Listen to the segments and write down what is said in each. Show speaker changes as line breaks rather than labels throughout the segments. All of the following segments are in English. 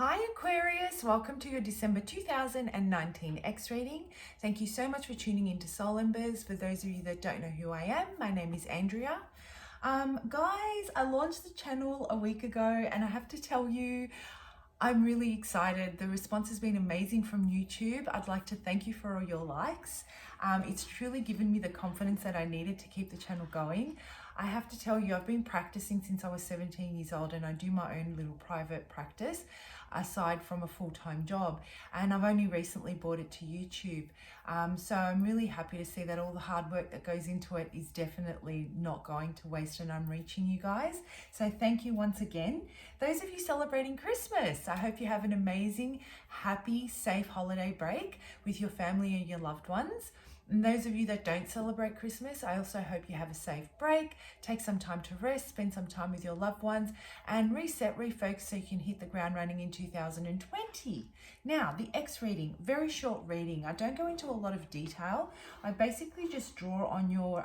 Hi Aquarius, welcome to your December 2019 X reading. Thank you so much for tuning into Soul Embers. For those of you that don't know who I am, my name is Andrea. Guys, I launched the channel a week ago and I have to tell you, I'm really excited. The response has been amazing from YouTube. I'd like to thank you for all your likes. It's truly given me the confidence that I needed to keep the channel going. I have to tell you, I've been practicing since I was 17 years old and I do my own little private practice aside from a full-time job, and I've only recently brought it to YouTube. So I'm really happy to see that all the hard work that goes into it is definitely not going to waste and I'm reaching you guys. So thank you once again. Those of you celebrating Christmas, I hope you have an amazing, happy, safe holiday break with your family and your loved ones. And those of you that don't celebrate Christmas, I also hope you have a safe break, take some time to rest, spend some time with your loved ones, and reset, refocus so you can hit the ground running in 2020. Now, the X reading, very short reading. I don't go into a lot of detail. I basically just draw on your,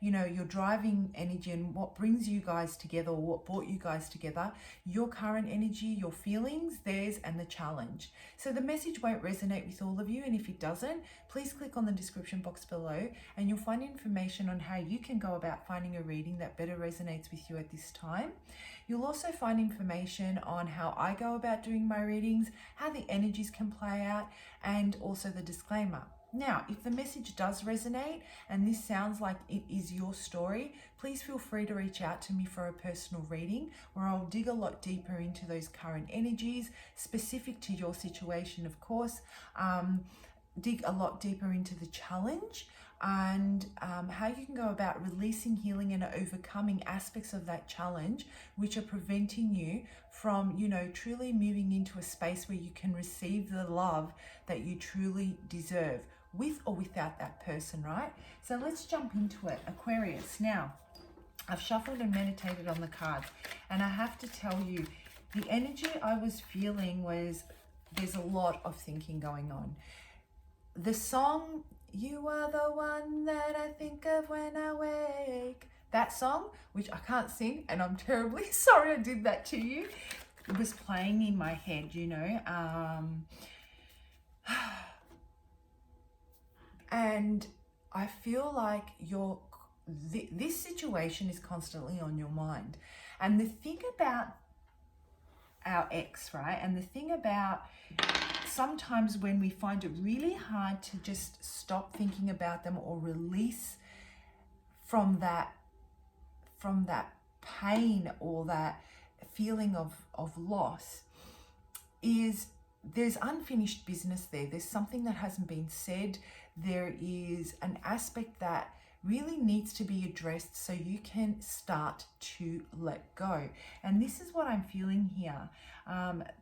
your driving energy and what brings you guys together or what brought you guys together, your current energy, your feelings, theirs, and the challenge. So the message won't resonate with all of you, and if it doesn't, please click on the description box below and you'll find information on how you can go about finding a reading that better resonates with you at this time. You'll also find information on how I go about doing my readings, how the energies can play out, and also the disclaimer. Now, if the message does resonate and this sounds like it is your story, please feel free to reach out to me for a personal reading where I'll dig a lot deeper into those current energies, specific to your situation, of course. Dig a lot deeper into the challenge and how you can go about releasing, healing, and overcoming aspects of that challenge which are preventing you from, truly moving into a space where you can receive the love that you truly deserve, with or without that person, right? So let's jump into it. Aquarius. Now, I've shuffled and meditated on the cards, and I have to tell you, the energy I was feeling was there's a lot of thinking going on. The song, "You Are the One That I Think of When I Wake," that song, which I can't sing and I'm terribly sorry I did that to you, it was playing in my head, and I feel like this situation is constantly on your mind. And the thing about our ex, right? And the thing about sometimes when we find it really hard to just stop thinking about them or release from that pain or that feeling of loss, is there's unfinished business there. There's something that hasn't been said. There is an aspect that really needs to be addressed so you can start to let go. And this is what I'm feeling here.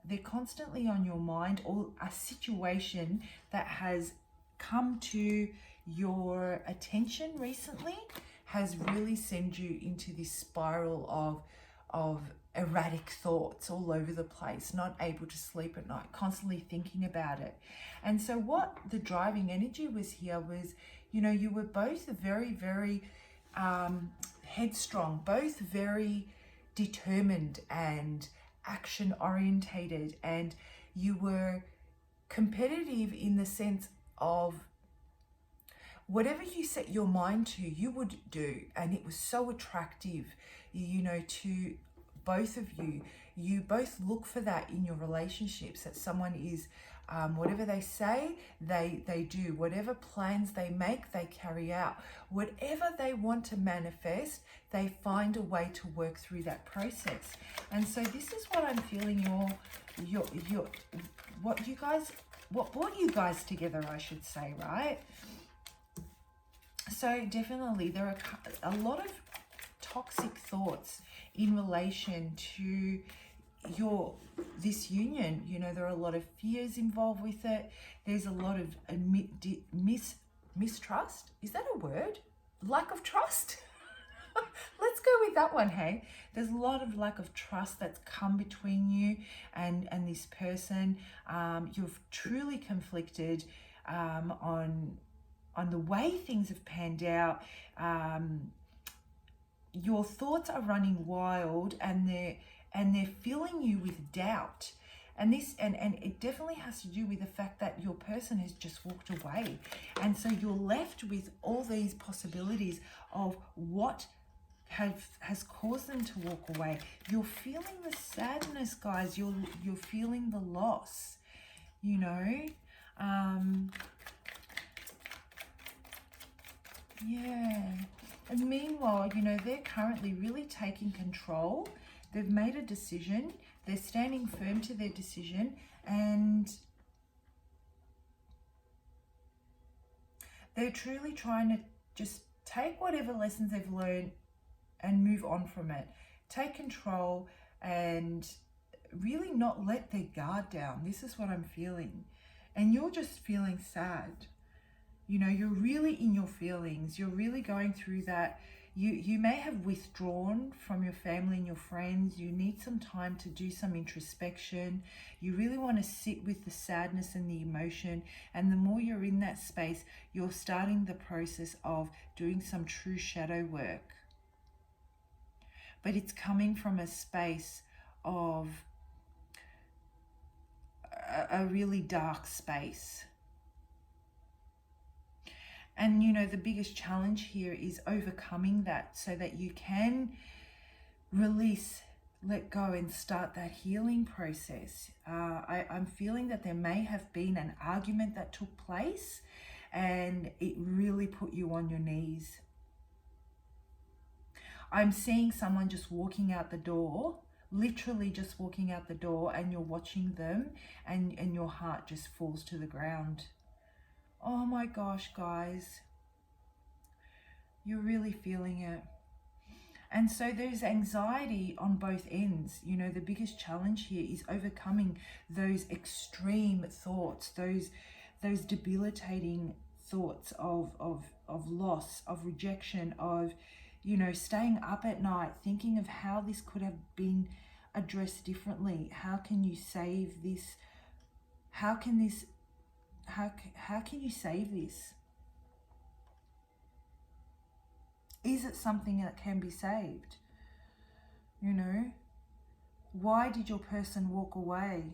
They're constantly on your mind, or a situation that has come to your attention recently has really sent you into this spiral of erratic thoughts all over the place, not able to sleep at night, constantly thinking about it. And so what the driving energy was here was, you were both very, very headstrong, both very determined and action orientated, and you were competitive in the sense of whatever you set your mind to, you would do. And it was so attractive, to both of you. You both look for that in your relationships, that someone is, whatever they say, they do. Whatever plans they make, they carry out. Whatever they want to manifest, they find a way to work through that process. And so this is what I'm feeling what brought you guys together, I should say, right? So definitely there are a lot of toxic thoughts in relation to this union. There are a lot of fears involved with it. There's a lot of mistrust. Is that a word? Lack of trust? Let's go with that one, hey? There's a lot of lack of trust that's come between you and this person. You've truly conflicted on the way things have panned out. Your thoughts are running wild and they're filling you with doubt. And it definitely has to do with the fact that your person has just walked away. And so you're left with all these possibilities of what has caused them to walk away. You're feeling the sadness, guys. You're feeling the loss, you know. Yeah. And meanwhile, you know, they're currently really taking control. They've made a decision. They're standing firm to their decision, and they're truly trying to just take whatever lessons they've learned and move on from it. Take control and really not let their guard down. This is what I'm feeling. And you're just feeling sad. You know, you're really in your feelings. You're really going through that. You may have withdrawn from your family and your friends. You need some time to do some introspection. You really want to sit with the sadness and the emotion. And the more you're in that space, you're starting the process of doing some true shadow work. But it's coming from a space of a really dark space. And, you know, the biggest challenge here is overcoming that so that you can release, let go, and start that healing process. I'm feeling that there may have been an argument that took place and it really put you on your knees. I'm seeing someone just walking out the door, literally just walking out the door, and you're watching them and your heart just falls to the ground. Oh my gosh, guys, you're really feeling it. And so there's anxiety on both ends. You know, the biggest challenge here is overcoming those extreme thoughts, those debilitating thoughts of loss, of rejection, of, you know, staying up at night thinking of how this could have been addressed differently. How can you save this? How can you save this? Is it something that can be saved? You know, why did your person walk away?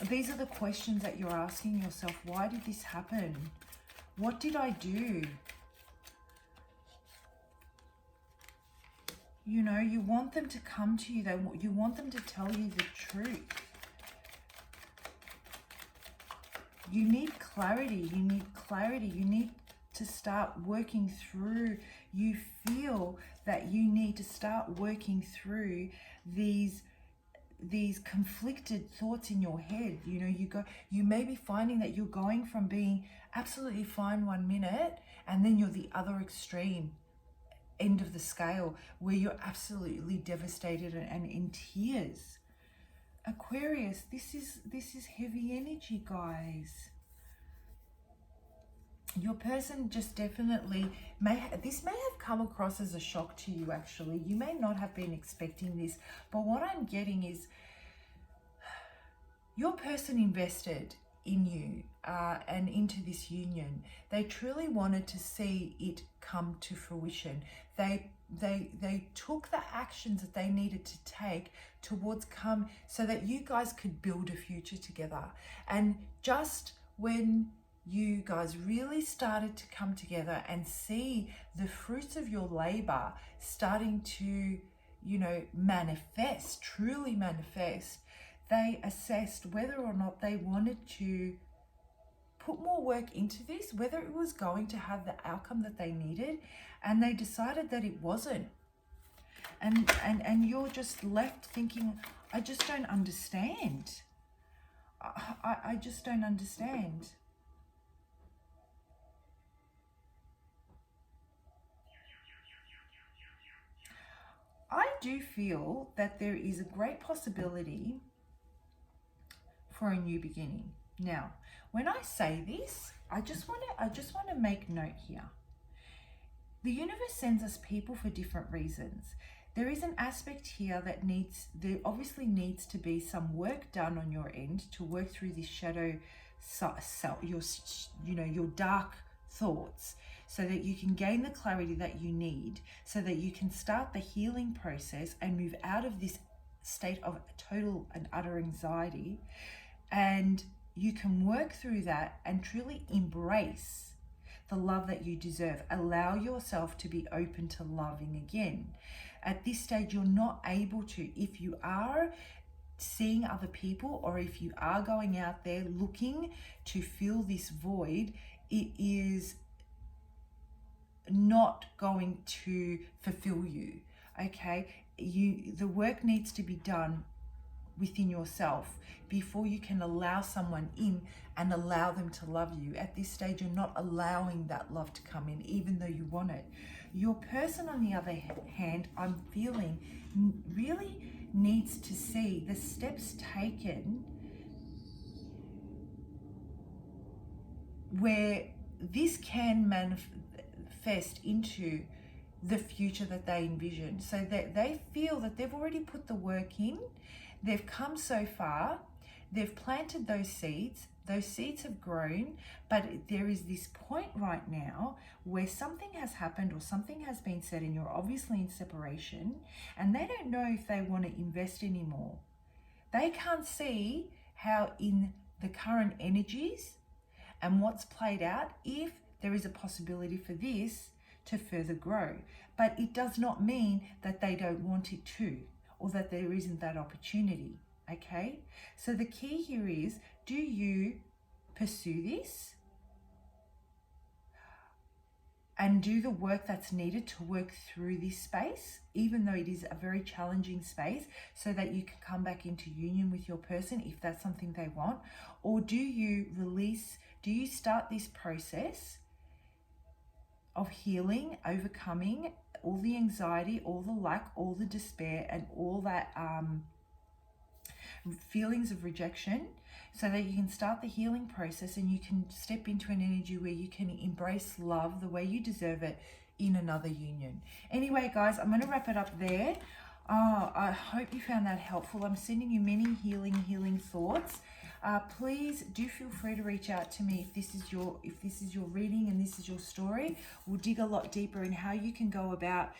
These are the questions that you're asking yourself. Why did this happen? What did I do? You know, you want them to come to you. You want them to tell you the truth. You need clarity. You need clarity. You need to start working through. You feel that you need to start working through these conflicted thoughts in your head. You know, you may be finding that you're going from being absolutely fine 1 minute and then you're the other extreme end of the scale where you're absolutely devastated and in tears. Aquarius, this is heavy energy, guys. Your person just definitely this may have come across as a shock to you. Actually, you may not have been expecting this, but what I'm getting is your person invested in you and into this union. They truly wanted to see it come to fruition. They took the actions that they needed to take towards so that you guys could build a future together. And just when you guys really started to come together and see the fruits of your labor starting to, you know, manifest, truly manifest, they assessed whether or not they wanted to put more work into this, whether it was going to have the outcome that they needed, and they decided that it wasn't. And you're just left thinking, I just don't understand. I just don't understand. I do feel that there is a great possibility for a new beginning. Now, when I say this, I just want to make note here. The universe sends us people for different reasons. There is an aspect here that there obviously needs to be some work done on your end to work through this shadow, your dark thoughts, so that you can gain the clarity that you need, so that you can start the healing process and move out of this state of total and utter anxiety, and you can work through that and truly embrace the love that you deserve. Allow yourself to be open to loving again. At this stage, you're not able to. If you are seeing other people, or if you are going out there looking to fill this void, it is not going to fulfill you. Okay, the work needs to be done within yourself before you can allow someone in and allow them to love you. At this stage, you're not allowing that love to come in, even though you want it. Your person, on the other hand, I'm feeling really needs to see the steps taken where this can manifest into the future that they envision, so that they feel that they've already put the work in, they've come so far, they've planted those seeds have grown, but there is this point right now where something has happened or something has been said, and you're obviously in separation, and they don't know if they want to invest anymore. They can't see how in the current energies and what's played out, if there is a possibility for this to further grow. But it does not mean that they don't want it to, or that there isn't that opportunity. Okay, so the key here is, do you pursue this and do the work that's needed to work through this space, even though it is a very challenging space, so that you can come back into union with your person if that's something they want? Or do you start this process of healing, overcoming all the anxiety, all the lack, all the despair, and all that feelings of rejection, so that you can start the healing process and you can step into an energy where you can embrace love the way you deserve it in another union. Anyway, guys, I'm going to wrap it up there. I hope you found that helpful. I'm sending you many healing thoughts. Please do feel free to reach out to me if this is your reading and this is your story. We'll dig a lot deeper in how you can go about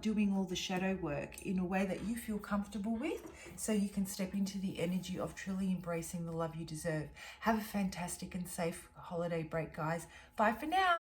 doing all the shadow work in a way that you feel comfortable with, so you can step into the energy of truly embracing the love you deserve. Have a fantastic and safe holiday break, guys. Bye for now.